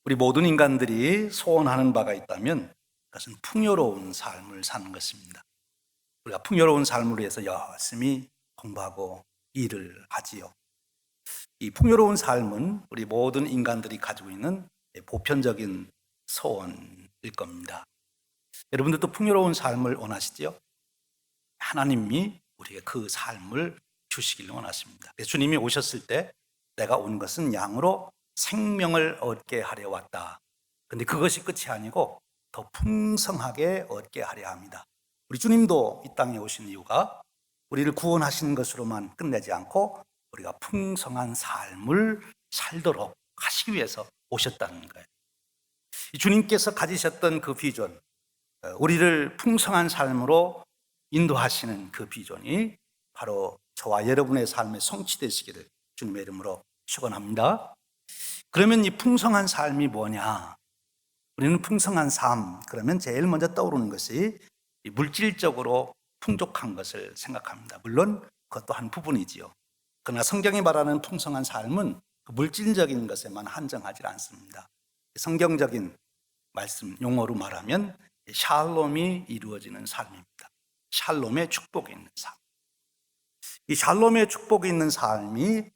우리 모든 인간들이 소원하는 바가 있다면 그것은 풍요로운 삶을 사는 것입니다. 우리가 풍요로운 삶을 위해서 열심히 공부하고 일을 하지요. 이 풍요로운 삶은 우리 모든 인간들이 가지고 있는 보편적인 소원일 겁니다. 여러분들도 풍요로운 삶을 원하시지요? 하나님이 우리에게 그 삶을 주시길 원하십니다. 주님이 오셨을 때 내가 온 것은 양으로 생명을 얻게 하려 왔다. 근데 그것이 끝이 아니고 더 풍성하게 얻게 하려 합니다. 우리 주님도 이 땅에 오신 이유가 우리를 구원하시는 것으로만 끝내지 않고 우리가 풍성한 삶을 살도록 하시기 위해서 오셨다는 거예요. 주님께서 가지셨던 그 비전, 우리를 풍성한 삶으로 인도하시는 그 비전이 바로 저와 여러분의 삶에 성취되시기를 주님의 이름으로 축원합니다. 그러면 이 풍성한 삶이 뭐냐? 우리는 풍성한 삶, 그러면 제일 먼저 떠오르는 것이 물질적으로 풍족한 것을 생각합니다. 물론 그것도 한 부분이지요. 그러나 성경이 말하는 풍성한 삶은 그 물질적인 것에만 한정하지 않습니다. 성경적인 말씀 용어로 말하면 샬롬이 이루어지는 삶입니다. 샬롬의 축복이 있는 삶. 이 샬롬의 축복이 있는 삶이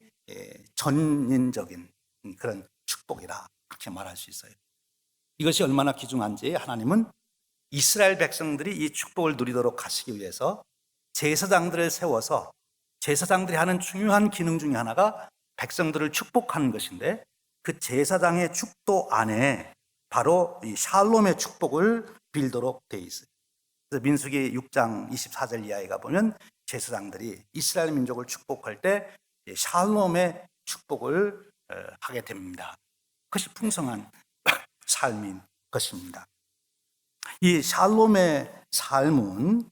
전인적인 그런 축복이라 그렇게 말할 수 있어요. 이것이 얼마나 귀중한지 하나님은 이스라엘 백성들이 이 축복을 누리도록 하시기 위해서 제사장들을 세워서 제사장들이 하는 중요한 기능 중에 하나가 백성들을 축복하는 것인데 그 제사장의 축도 안에 바로 이 샬롬의 축복을 빌도록 되어 있어요. 그래서 민수기 6장 24절 이하에 가보면 제사장들이 이스라엘 민족을 축복할 때 샬롬의 축복을 하게 됩니다. 그것이 풍성한 삶인 것입니다. 이 샬롬의 삶은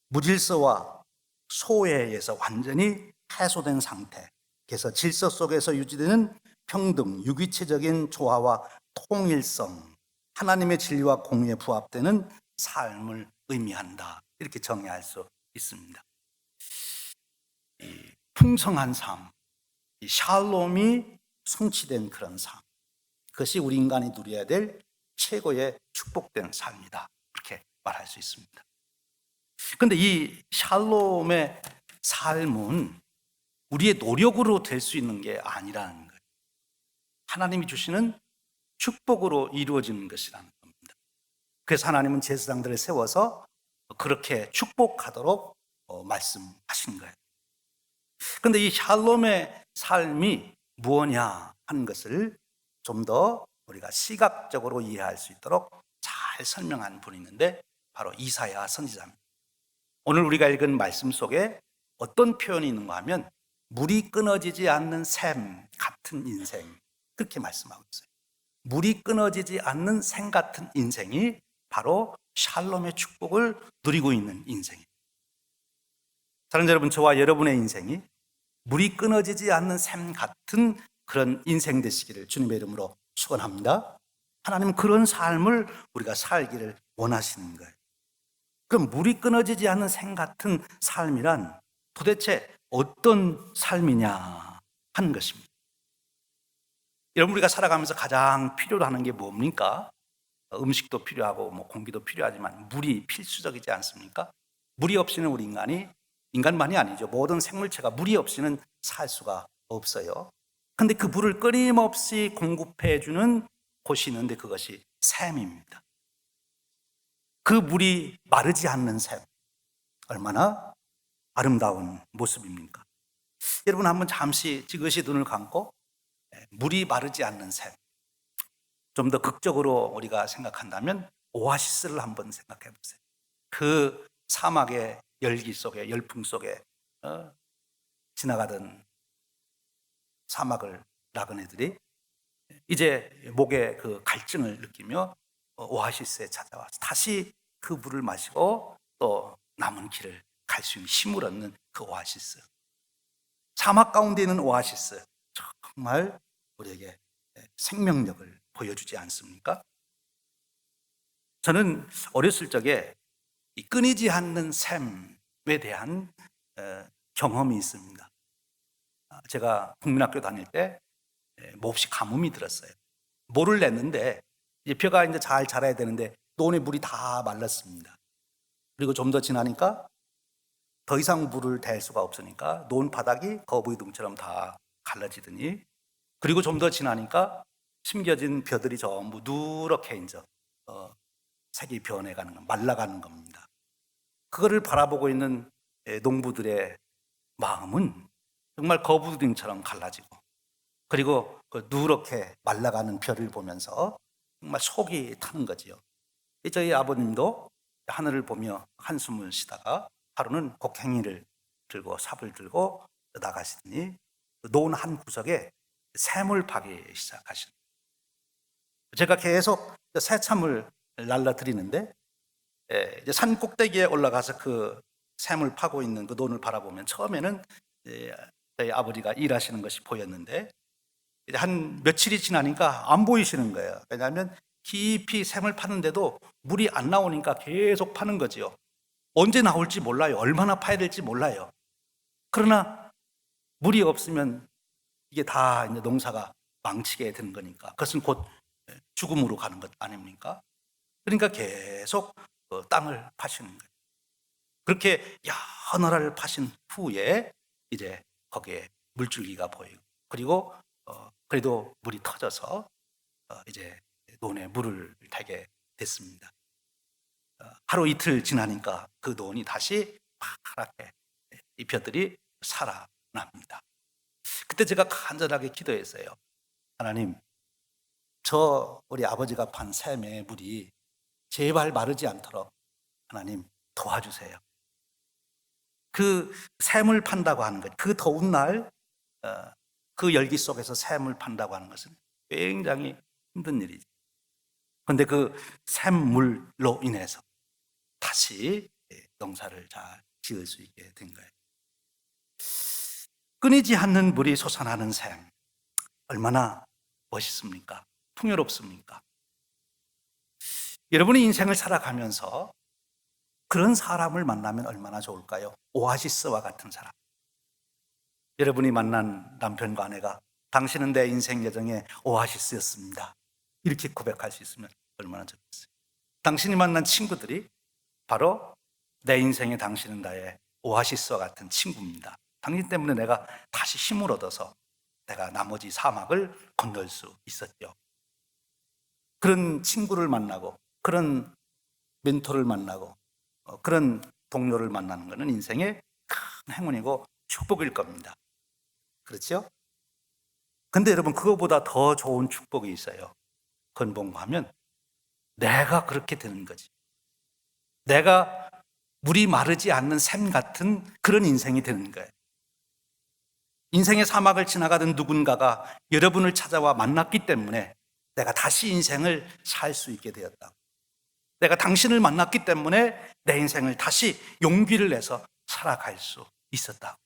무질서와 소외에서 완전히 해소된 상태, 그래서 질서 속에서 유지되는 평등, 유기체적인 조화와 통일성, 하나님의 진리와 공의에 부합되는 삶을 의미한다. 이렇게 정의할 수 있습니다. 이 풍성한 삶, 이 샬롬이 성취된 그런 삶, 그것이 우리 인간이 누려야 될 최고의 축복된 삶이다. 그렇게 말할 수 있습니다. 그런데 이 샬롬의 삶은 우리의 노력으로 될 수 있는 게 아니라는 거예요. 하나님이 주시는 축복으로 이루어지는 것이라는 겁니다. 그래서 하나님은 제사장들을 세워서 그렇게 축복하도록 말씀하신 거예요. 그런데 이 샬롬의 삶이 무엇냐 하는 것을 좀 더 우리가 시각적으로 이해할 수 있도록 잘 설명한 분이 있는데 바로 이사야 선지자입니다. 오늘 우리가 읽은 말씀 속에 어떤 표현이 있는가 하면 물이 끊어지지 않는 샘 같은 인생, 그렇게 말씀하고 있어요. 물이 끊어지지 않는 샘 같은 인생이 바로 샬롬의 축복을 누리고 있는 인생이에요. 사랑하는 여러분, 저와 여러분의 인생이 물이 끊어지지 않는 샘 같은 그런 인생 되시기를 주님의 이름으로 축원합니다. 하나님은 그런 삶을 우리가 살기를 원하시는 거예요. 그럼 물이 끊어지지 않는 샘 같은 삶이란 도대체 어떤 삶이냐 하는 것입니다. 여러분, 우리가 살아가면서 가장 필요로 하는 게 뭡니까? 음식도 필요하고 공기도 필요하지만 물이 필수적이지 않습니까? 물이 없이는 우리 인간만이 아니죠. 모든 생물체가 물이 없이는 살 수가 없어요. 그런데 그 물을 끊임없이 공급해 주는 곳이 있는데 그것이 샘입니다. 그 물이 마르지 않는 샘, 얼마나 아름다운 모습입니까? 여러분, 한번 잠시 지그시 눈을 감고 물이 마르지 않는 샘, 좀 더 극적으로 우리가 생각한다면 오아시스를 한번 생각해 보세요. 그 사막의 열기 속에, 열풍 속에 지나가던 사막을 나그네들이 이제 목에 그 갈증을 느끼며 오아시스에 찾아와서 다시 그 물을 마시고 또 남은 길을 갈 수 있는 힘을 얻는 그 오아시스, 사막 가운데 있는 오아시스, 정말 우리에게 생명력을 보여주지 않습니까? 저는 어렸을 적에 이 끊이지 않는 샘에 대한 경험이 있습니다. 제가 국민학교 다닐 때 몹시 가뭄이 들었어요. 모를 냈는데 이제 벼가 이제 잘 자라야 되는데 논에 물이 다 말랐습니다. 그리고 좀 더 지나니까 더 이상 물을 댈 수가 없으니까 논 바닥이 거북이등처럼 다 갈라지더니, 그리고 좀 더 지나니까 심겨진 벼들이 전부 누렇게 이제 색이 변해가는 거, 말라가는 겁니다. 그거를 바라보고 있는 농부들의 마음은 정말 거북이등처럼 갈라지고, 그리고 그 누렇게 말라가는 벼를 보면서 정말 속이 타는 거지요. 저희 아버님도 하늘을 보며 한숨을 쉬다가 하루는 곡괭이를 들고 삽을 들고 나가시더니 논 한 구석에 샘을 파기 시작하시는 거예요. 제가 계속 새참을 날라드리는데 이제 산 꼭대기에 올라가서 그 샘을 파고 있는 그 논을 바라보면 처음에는 저희 아버지가 일하시는 것이 보였는데 이제 한 며칠이 지나니까 안 보이시는 거예요. 왜냐하면 깊이 샘을 파는데도 물이 안 나오니까 계속 파는 거지요. 언제 나올지 몰라요. 얼마나 파야 될지 몰라요. 그러나 물이 없으면 이게 다 이제 농사가 망치게 되는 거니까 그것은 곧 죽음으로 가는 것 아닙니까? 그러니까 계속 땅을 파시는 거예요. 그렇게 여러 날을 파신 후에 이제 거기에 물줄기가 보이고, 그리고 그래도 물이 터져서 이제 논에 물을 대게 됐습니다. 하루 이틀 지나니까 그 논이 다시 파랗게 이 벼들이 살아납니다. 그때 제가 간절하게 기도했어요. 하나님, 저 우리 아버지가 판 샘의 물이 제발 마르지 않도록 하나님 도와주세요. 그 샘을 판다고 하는 것, 그 더운 날, 그 열기 속에서 샘을 판다고 하는 것은 굉장히 힘든 일이죠. 그런데 그 샘물로 인해서 다시 농사를 잘 지을 수 있게 된 거예요. 끊이지 않는 물이 솟아나는 샘, 얼마나 멋있습니까? 풍요롭습니까? 여러분의 인생을 살아가면서 그런 사람을 만나면 얼마나 좋을까요? 오아시스와 같은 사람. 여러분이 만난 남편과 아내가 당신은 내 인생 여정의 오아시스였습니다, 이렇게 고백할 수 있으면 얼마나 좋겠어요. 당신이 만난 친구들이 바로 내 인생에 당신은 나의 오아시스와 같은 친구입니다. 당신 때문에 내가 다시 힘을 얻어서 내가 나머지 사막을 건널 수 있었죠. 그런 친구를 만나고, 그런 멘토를 만나고, 그런 동료를 만나는 것은 인생의 큰 행운이고 축복일 겁니다. 그렇죠? 근데 여러분, 그거보다 더 좋은 축복이 있어요. 그건 뭔가 하면 내가 그렇게 되는 거지. 내가 물이 마르지 않는 샘 같은 그런 인생이 되는 거예요. 인생의 사막을 지나가던 누군가가 여러분을 찾아와 만났기 때문에 내가 다시 인생을 살 수 있게 되었다고. 내가 당신을 만났기 때문에 내 인생을 다시 용기를 내서 살아갈 수 있었다고.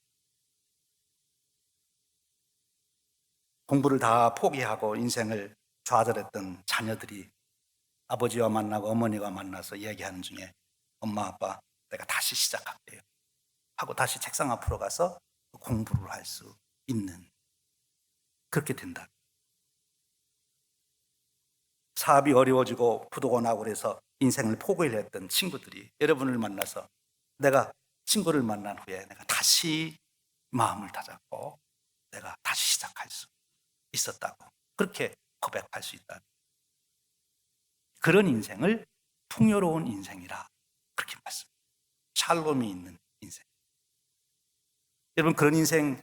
공부를 다 포기하고 인생을 좌절했던 자녀들이 아버지와 만나고 어머니가 만나서 이야기하는 중에 엄마 아빠 내가 다시 시작할게요 하고 다시 책상 앞으로 가서 공부를 할 수 있는, 그렇게 된다. 사업이 어려워지고 부도가 나고 그래서 인생을 포기를 했던 친구들이 여러분을 만나서 내가 친구를 만난 후에 내가 다시 마음을 다잡고 내가 다시 시작할 수 있었다고, 그렇게 고백할 수 있다. 그런 인생을 풍요로운 인생이라 그렇게 말씀합니다. 샬롬이 있는 인생. 여러분, 그런 인생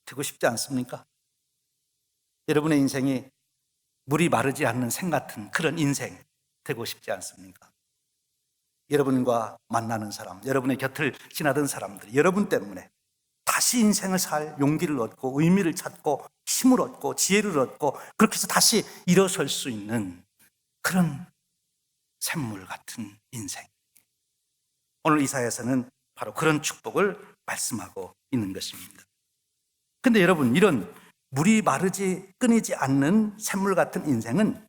되고 싶지 않습니까? 여러분의 인생이 물이 마르지 않는 샘 같은 그런 인생 되고 싶지 않습니까? 여러분과 만나는 사람, 여러분의 곁을 지나던 사람들이 여러분 때문에 다시 인생을 살 용기를 얻고 의미를 찾고 힘을 얻고 지혜를 얻고 그렇게 해서 다시 일어설 수 있는 그런 샘물 같은 인생. 오늘 이사야서는 바로 그런 축복을 말씀하고 있는 것입니다. 근데 여러분, 이런 물이 마르지 끊이지 않는 샘물 같은 인생은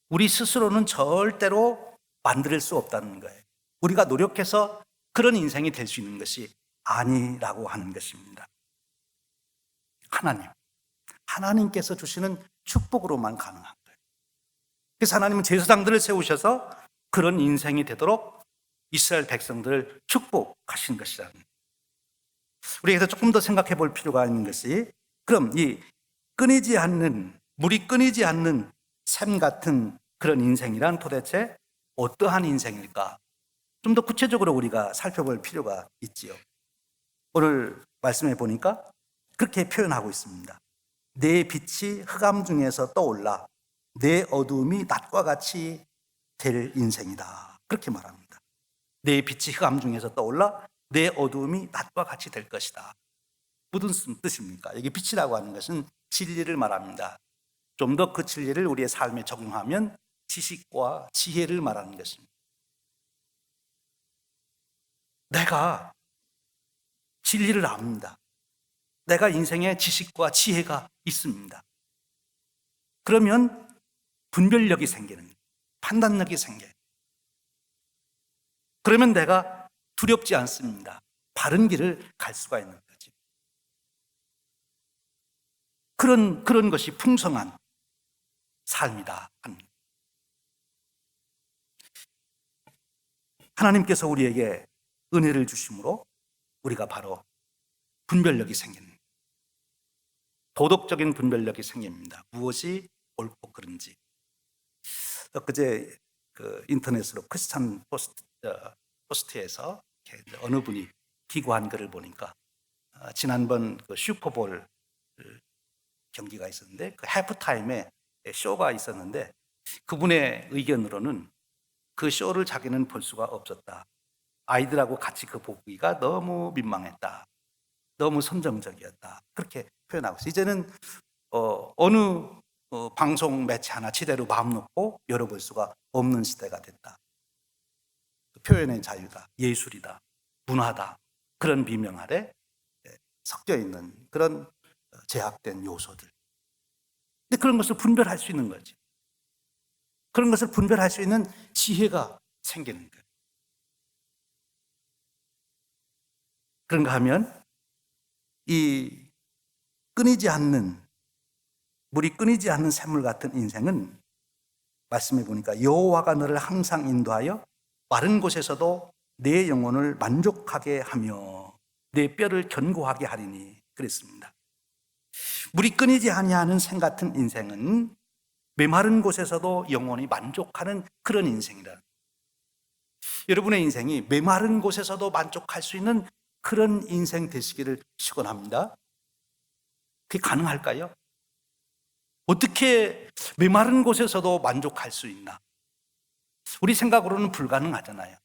우리 스스로는 절대로 만들 수 없다는 거예요. 우리가 노력해서 그런 인생이 될 수 있는 것이 아니라고 하는 것입니다. 하나님께서 주시는 축복으로만 가능한 거예요. 그래서 하나님은 제사장들을 세우셔서 그런 인생이 되도록 이스라엘 백성들을 축복하신 것이라는 거예요. 우리에서 조금 더 생각해 볼 필요가 있는 것이, 그럼 이 끊이지 않는, 물이 끊이지 않는 샘 같은 그런 인생이란 도대체 어떠한 인생일까? 좀 더 구체적으로 우리가 살펴볼 필요가 있지요. 오늘 말씀해 보니까 그렇게 표현하고 있습니다. 내 빛이 흑암 중에서 떠올라 내 어두움이 낮과 같이 될 인생이다. 그렇게 말합니다. 내 빛이 흑암 중에서 떠올라 내 어두움이 낮과 같이 될 것이다. 무슨 뜻입니까? 여기 빛이라고 하는 것은 진리를 말합니다. 좀 더 그 진리를 우리의 삶에 적용하면 지식과 지혜를 말하는 것입니다. 내가 진리를 압니다. 내가 인생에 지식과 지혜가 있습니다. 그러면 분별력이 생기는 거예요. 판단력이 생겨요. 그러면 내가 두렵지 않습니다. 바른 길을 갈 수가 있는 거죠. 그런 것이 풍성한 삶이다. 하나님께서 우리에게 은혜를 주심으로 우리가 바로 분별력이 생기는, 도덕적인 분별력이 생깁니다. 무엇이 옳고 그른지. 그제 인터넷으로 크리스찬 포스트에서 어느 분이 기고한 글을 보니까 지난번 슈퍼볼 경기가 있었는데 그 하프타임에 쇼가 있었는데 그분의 의견으로는 그 쇼를 자기는 볼 수가 없었다. 아이들하고 같이 그 보기가 너무 민망했다. 너무 선정적이었다. 그렇게 표현하고 있어요. 이제는 어느 방송 매체 하나 제대로 마음 놓고 열어볼 수가 없는 시대가 됐다. 표현의 자유다, 예술이다, 문화다, 그런 비명 아래 섞여 있는 그런 제약된 요소들. 근데 그런 것을 분별할 수 있는 거지. 그런 것을 분별할 수 있는 지혜가 생기는 거예요. 그런가 하면 이 끊이지 않는, 물이 끊이지 않는 샘물 같은 인생은 말씀해 보니까 여호와가 너를 항상 인도하여 마른 곳에서도 내 영혼을 만족하게 하며 내 뼈를 견고하게 하리니 그랬습니다. 물이 끊이지 아니하는 샘 같은 인생은 메마른 곳에서도 영혼이 만족하는 그런 인생이다. 여러분의 인생이 메마른 곳에서도 만족할 수 있는 그런 인생 되시기를 축원합니다. 그게 가능할까요? 어떻게 메마른 곳에서도 만족할 수 있나? 우리 생각으로는 불가능하잖아요.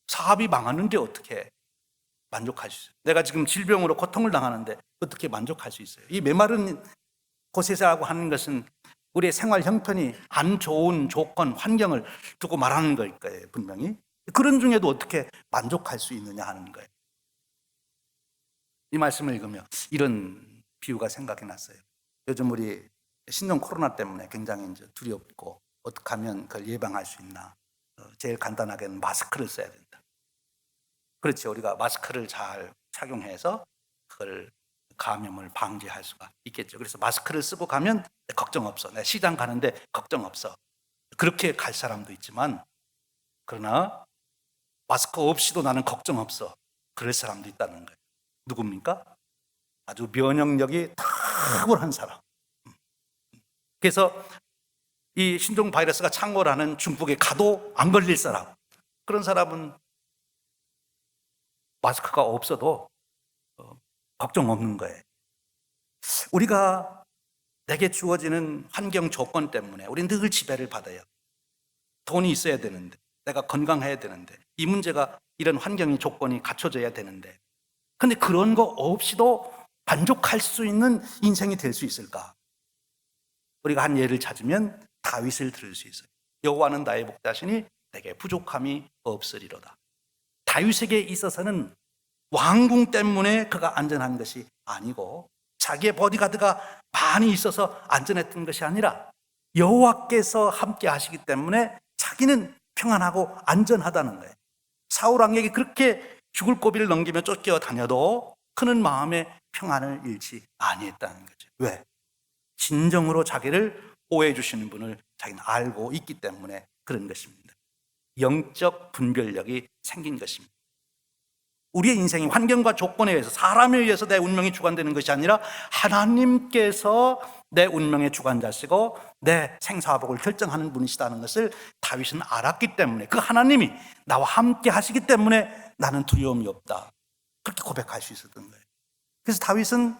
사업이 망하는데 어떻게 만족할 수 있어요? 내가 지금 질병으로 고통을 당하는데 어떻게 만족할 수 있어요? 이 메마른 곳에서라고 하는 것은 우리의 생활 형편이 안 좋은 조건, 환경을 두고 말하는 걸 거예요, 분명히. 그런 중에도 어떻게 만족할 수 있느냐 하는 거예요. 이 말씀을 읽으며 이런 비유가 생각이 났어요. 요즘 우리 신종 코로나 때문에 굉장히 이제 두렵고 어떻게 하면 그걸 예방할 수 있나? 제일 간단하게는 마스크를 써야 된다. 그렇죠. 우리가 마스크를 잘 착용해서 그걸 감염을 방지할 수가 있겠죠. 그래서 마스크를 쓰고 가면 걱정 없어. 내가 시장 가는데 걱정 없어. 그렇게 갈 사람도 있지만, 그러나 마스크 없이도 나는 걱정 없어. 그럴 사람도 있다는 거예요. 누굽니까? 아주 면역력이 탁월한 사람. 그래서 이 신종 바이러스가 창궐하는 중국에 가도 안 걸릴 사람. 그런 사람은 마스크가 없어도 걱정 없는 거예요. 우리가 내게 주어지는 환경 조건 때문에 우리는 늘 지배를 받아요. 돈이 있어야 되는데, 내가 건강해야 되는데, 이 문제가, 이런 환경의 조건이 갖춰져야 되는데, 근데 그런 거 없이도 만족할 수 있는 인생이 될 수 있을까? 우리가 한 예를 찾으면 다윗을 들을 수 있어요. 여호와는 나의 목자시니 내게 부족함이 없으리로다. 다윗에게 있어서는 왕궁 때문에 그가 안전한 것이 아니고 자기의 보디가드가 많이 있어서 안전했던 것이 아니라 여호와께서 함께 하시기 때문에 자기는 평안하고 안전하다는 거예요. 사울 왕에게 그렇게 죽을 고비를 넘기며 쫓겨 다녀도 그는 마음의 평안을 잃지 아니했다는 거죠. 왜? 진정으로 자기를 보호해 주시는 분을 자기는 알고 있기 때문에 그런 것입니다. 영적 분별력이 생긴 것입니다. 우리의 인생이 환경과 조건에 의해서, 사람에 의해서 내 운명이 주관되는 것이 아니라 하나님께서 내 운명의 주관자시고 내 생사복을 결정하는 분이시다는 것을 다윗은 알았기 때문에, 그 하나님이 나와 함께 하시기 때문에 나는 두려움이 없다, 그렇게 고백할 수 있었던 거예요. 그래서 다윗은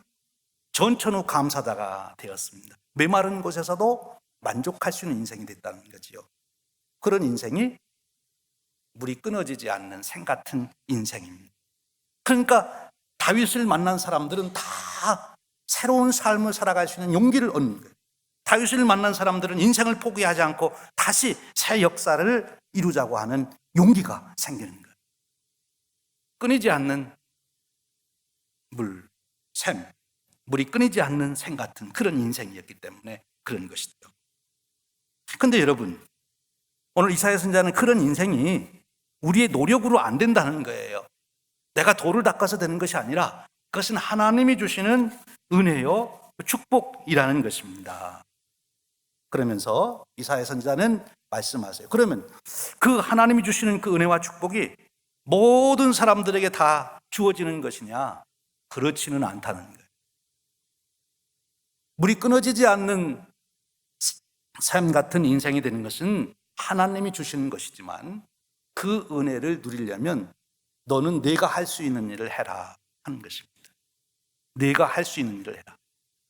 전천후 감사자가 되었습니다. 메마른 곳에서도 만족할 수 있는 인생이 됐다는 거지요. 그런 인생이 물이 끊어지지 않는 샘 같은 인생입니다. 그러니까 다윗을 만난 사람들은 다 새로운 삶을 살아갈 수 있는 용기를 얻는 거예요. 다윗을 만난 사람들은 인생을 포기하지 않고 다시 새 역사를 이루자고 하는 용기가 생기는 거예요. 끊이지 않는 샘, 물이 끊이지 않는 샘 같은 그런 인생이었기 때문에 그런 것이죠. 그런데 여러분, 오늘 이사야 선지자는 그런 인생이 우리의 노력으로 안 된다는 거예요. 내가 돌을 닦아서 되는 것이 아니라 그것은 하나님이 주시는 은혜요 축복이라는 것입니다. 그러면서 이사야 선지자는 말씀하세요. 그러면 그 하나님이 주시는 그 은혜와 축복이 모든 사람들에게 다 주어지는 것이냐? 그렇지는 않다는 거예요. 물이 끊어지지 않는 삶 같은 인생이 되는 것은 하나님이 주시는 것이지만, 그 은혜를 누리려면 너는 네가 할 수 있는 일을 해라 하는 것입니다. 네가 할 수 있는 일을 해라.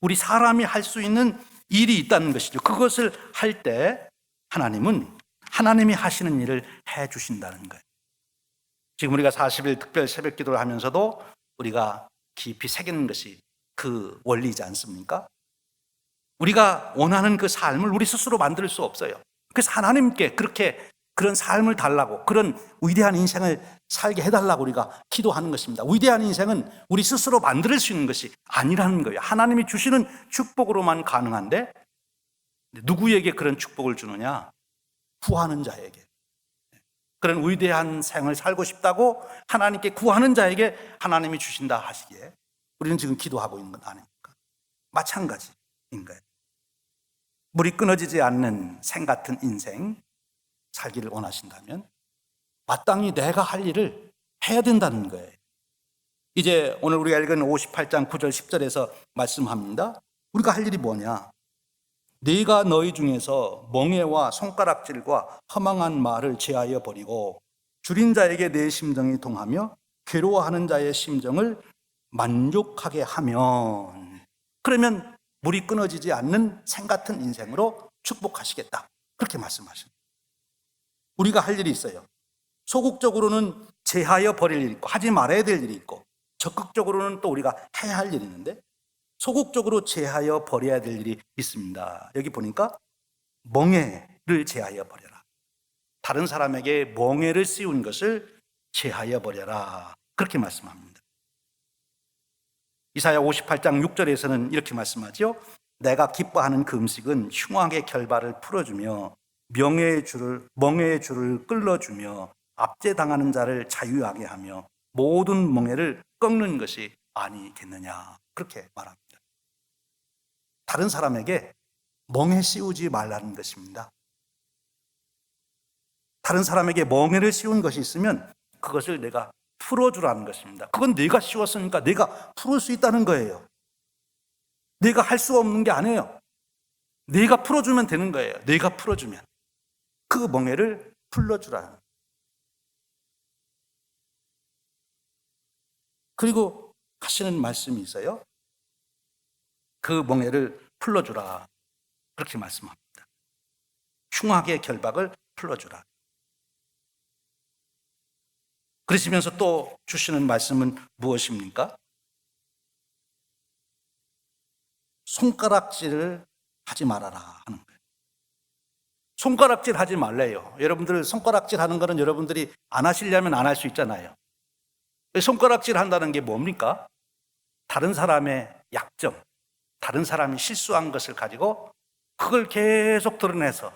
우리 사람이 할 수 있는 일이 있다는 것이죠. 그것을 할 때 하나님은 하나님이 하시는 일을 해 주신다는 거예요. 지금 우리가 40일 특별 새벽 기도를 하면서도 우리가 깊이 새기는 것이 그 원리이지 않습니까? 우리가 원하는 그 삶을 우리 스스로 만들 수 없어요. 그래서 하나님께 그런 삶을 달라고, 그런 위대한 인생을 살게 해달라고 우리가 기도하는 것입니다. 위대한 인생은 우리 스스로 만들 수 있는 것이 아니라는 거예요. 하나님이 주시는 축복으로만 가능한데, 누구에게 그런 축복을 주느냐? 구하는 자에게. 그런 위대한 생을 살고 싶다고 하나님께 구하는 자에게 하나님이 주신다 하시기에 우리는 지금 기도하고 있는 건 아닙니까? 마찬가지인 거예요. 물이 끊어지지 않는 샘 같은 인생 살기를 원하신다면 마땅히 내가 할 일을 해야 된다는 거예요. 이제 오늘 우리가 읽은 58장 9절 10절에서 말씀합니다. 우리가 할 일이 뭐냐? 네가 너희 중에서 멍에와 손가락질과 허망한 말을 제하여 버리고 줄인 자에게 내 심정이 동하며 괴로워하는 자의 심정을 만족하게 하면, 그러면 물이 끊어지지 않는 샘 같은 인생으로 축복하시겠다, 그렇게 말씀하십니다. 우리가 할 일이 있어요. 소극적으로는 제하여 버릴 일이 있고 하지 말아야 될 일이 있고, 적극적으로는 또 우리가 해야 할 일이 있는데, 소극적으로 제하여 버려야 될 일이 있습니다. 여기 보니까 멍에를 제하여 버려라. 다른 사람에게 멍에를 씌운 것을 제하여 버려라, 그렇게 말씀합니다. 이사야 58장 6절에서는 이렇게 말씀하죠. 내가 기뻐하는 그 음식은 흉악의 결발을 풀어주며 멍에의 줄을 끌어주며 압제당하는 자를 자유하게 하며 모든 멍에를 꺾는 것이 아니겠느냐, 그렇게 말합니다. 다른 사람에게 멍에 씌우지 말라는 것입니다. 다른 사람에게 멍에를 씌운 것이 있으면 그것을 내가 풀어주라는 것입니다. 그건 내가 씌웠으니까 내가 풀을 수 있다는 거예요. 내가 할 수 없는 게 아니에요. 내가 풀어주면 되는 거예요. 내가 풀어주면 그 멍에를 풀어주라는. 그리고 하시는 말씀이 있어요. 그 멍에를 풀어주라, 그렇게 말씀합니다. 흉악의 결박을 풀어주라. 그러시면서 또 주시는 말씀은 무엇입니까? 손가락질을 하지 말아라 하는 거예요. 손가락질 하지 말래요. 여러분들 손가락질 하는 거는 여러분들이 안 하시려면 안 할 수 있잖아요. 손가락질 한다는 게 뭡니까? 다른 사람의 약점, 다른 사람이 실수한 것을 가지고 그걸 계속 드러내서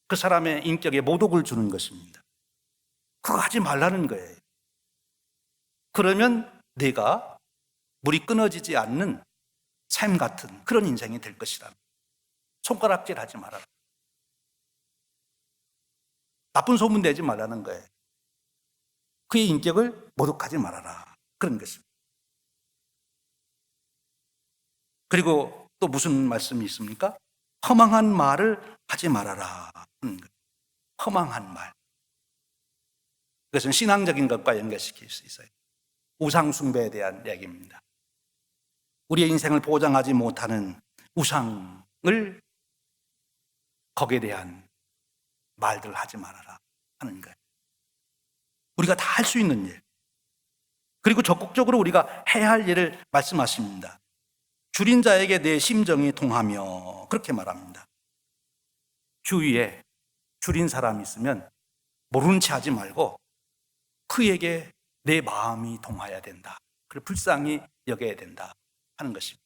그 사람의 인격에 모독을 주는 것입니다. 그거 하지 말라는 거예요. 그러면 내가 물이 끊어지지 않는 샘 같은 그런 인생이 될 것이라. 손가락질 하지 말아라. 나쁜 소문 내지 말라는 거예요. 그의 인격을 모독하지 말아라. 그런 것입니다. 그리고 또 무슨 말씀이 있습니까? 허망한 말을 하지 말아라. 허망한 말. 그것은 신앙적인 것과 연결시킬 수 있어요. 우상숭배에 대한 얘기입니다. 우리의 인생을 보장하지 못하는 우상을 거기에 대한 말들을 하지 말아라 하는 거예요. 우리가 다 할 수 있는 일, 그리고 적극적으로 우리가 해야 할 일을 말씀하십니다. 줄인 자에게 내 심정이 통하며, 그렇게 말합니다. 주위에 줄인 사람이 있으면 모르는 체 하지 말고 그에게 내 마음이 통하여야 된다. 그리고 불쌍히 여겨야 된다 하는 것입니다.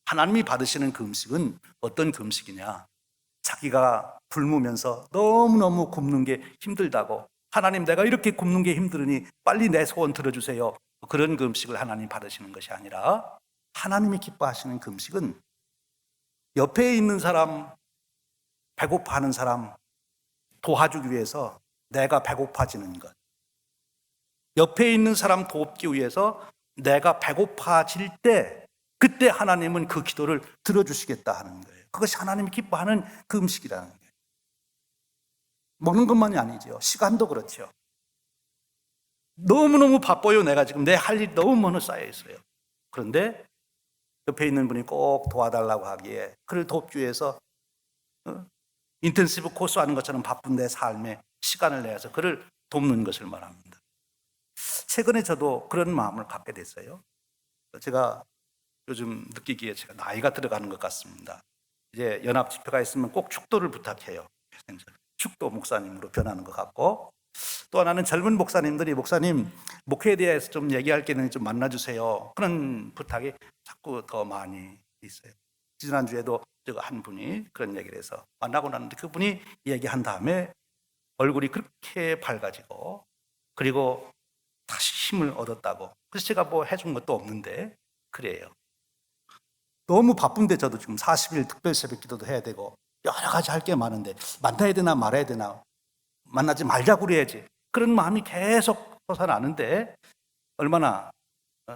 하나님이 받으시는 그 음식은 어떤 그 음식이냐? 자기가 굶으면서 너무너무 굶는 게 힘들다고, 하나님 내가 이렇게 굶는 게 힘들으니 빨리 내 소원 들어주세요, 그런 그 음식을 하나님 받으시는 것이 아니라, 하나님이 기뻐하시는 그 음식은 옆에 있는 사람, 배고파하는 사람 도와주기 위해서 내가 배고파지는 것, 옆에 있는 사람 돕기 위해서 내가 배고파질 때, 그때 하나님은 그 기도를 들어주시겠다 하는 거예요. 그것이 하나님이 기뻐하는 그 음식이라는 거예요. 먹는 것만이 아니죠. 시간도 그렇죠. 너무너무 바빠요. 내가 지금 내 할 일이 너무 많이 쌓여 있어요. 그런데 옆에 있는 분이 꼭 도와달라고 하기에 그를 돕기 위해서 인텐시브 코스 하는 것처럼 바쁜 내 삶에 시간을 내서 그를 돕는 것을 말합니다. 최근에 저도 그런 마음을 갖게 됐어요. 제가 요즘 느끼기에 제가 나이가 들어가는 것 같습니다. 이제 연합 집회가 있으면 꼭 축도를 부탁해요. 축도 목사님으로 변하는 것 같고, 또 하나는 젊은 목사님들이 목사님 목회에 대해서 좀 얘기할 게 있는데 좀 만나주세요, 그런 부탁이 자꾸 더 많이 있어요. 지난주에도 한 분이 그런 얘기를 해서 만나고 났는데, 그분이 얘기한 다음에 얼굴이 그렇게 밝아지고, 그리고 다시 힘을 얻었다고. 그래서 제가 뭐 해준 것도 없는데 그래요. 너무 바쁜데 저도 지금 40일 특별 새벽 기도도 해야 되고 여러 가지 할 게 많은데, 만나야 되나 말아야 되나, 만나지 말자고 그래야지, 그런 마음이 계속 솟아나는데, 얼마나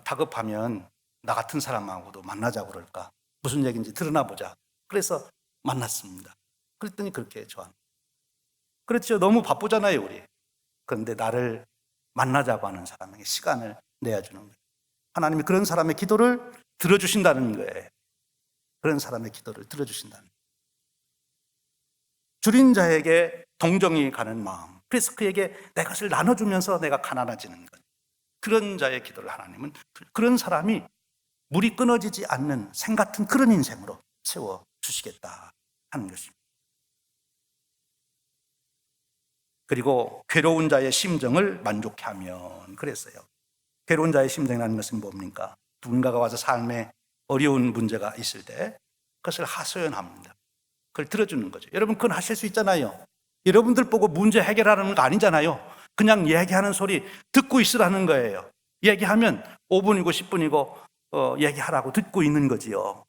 다급하면 나 같은 사람하고도 만나자고 그럴까, 무슨 얘기인지 드러나 보자. 그래서 만났습니다. 그랬더니 그렇게 저한테, 그렇죠, 너무 바쁘잖아요 우리. 그런데 나를 만나자고 하는 사람에게 시간을 내어주는 거예요. 하나님이 그런 사람의 기도를 들어주신다는 거예요. 그런 사람의 기도를 들어주신다는 거예요. 줄인 자에게 동정이 가는 마음, 그래서 그에게 내 것을 나눠주면서 내가 가난해지는 것, 그런 자의 기도를 하나님은, 그런 사람이 물이 끊어지지 않는 생 같은 그런 인생으로 세워주시겠다 하는 것입니다. 그리고 괴로운 자의 심정을 만족해 하면, 그랬어요. 괴로운 자의 심정이라는 것은 뭡니까? 누군가가 와서 삶에 어려운 문제가 있을 때 그것을 하소연합니다. 그걸 들어주는 거죠. 여러분 그건 하실 수 있잖아요. 여러분들 보고 문제 해결하는 거 아니잖아요. 그냥 얘기하는 소리 듣고 있으라는 거예요. 얘기하면 5분이고 10분이고 얘기하라고 듣고 있는 거지요.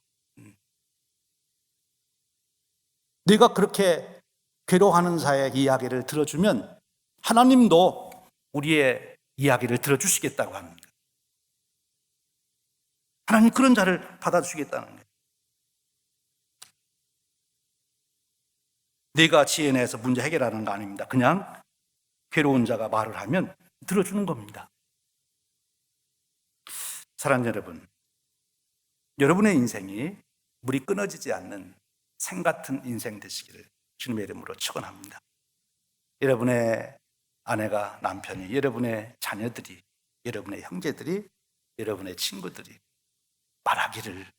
네가 그렇게 괴로워하는 자의 이야기를 들어주면 하나님도 우리의 이야기를 들어주시겠다고 하는 거예요. 하나님 그런 자를 받아주시겠다는 거예요. 네가 지혜내서 문제 해결하는 거 아닙니다. 그냥 괴로운 자가 말을 하면 들어주는 겁니다. 사랑하는 여러분, 여러분의 인생이 물이 끊어지지 않는 생 같은 인생 되시기를 주님의 이름으로 축원합니다. 여러분의 아내가, 남편이, 여러분의 자녀들이, 여러분의 형제들이, 여러분의 친구들이 말하기를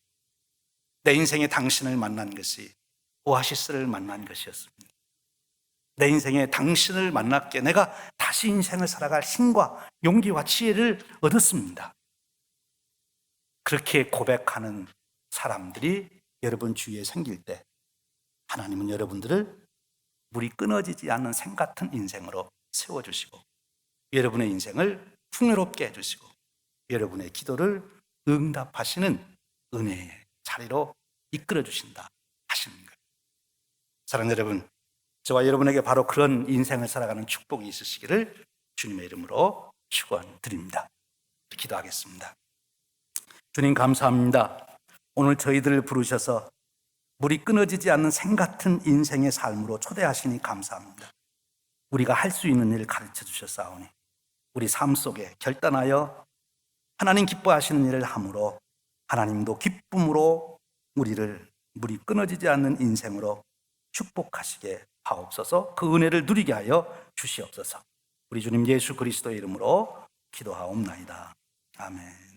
내 인생에 당신을 만난 것이 오아시스를 만난 것이었습니다. 내 인생에 당신을 만났기에 내가 다시 인생을 살아갈 힘과 용기와 지혜를 얻었습니다. 그렇게 고백하는 사람들이 여러분 주위에 생길 때 하나님은 여러분들을 물이 끊어지지 않는 생 같은 인생으로 세워주시고 여러분의 인생을 풍요롭게 해주시고 여러분의 기도를 응답하시는 은혜의 자리로 이끌어 주신다 하시는 거예요. 사랑하는 여러분, 저와 여러분에게 바로 그런 인생을 살아가는 축복이 있으시기를 주님의 이름으로 축원드립니다. 기도하겠습니다. 주님 감사합니다. 오늘 저희들을 부르셔서 물이 끊어지지 않는 생 같은 인생의 삶으로 초대하시니 감사합니다. 우리가 할 수 있는 일을 가르쳐 주셨사오니 우리 삶 속에 결단하여 하나님 기뻐하시는 일을 함으로 하나님도 기쁨으로 우리를 물이 끊어지지 않는 인생으로 축복하시게 하옵소서. 그 은혜를 누리게 하여 주시옵소서. 우리 주님 예수 그리스도의 이름으로 기도하옵나이다. 아멘.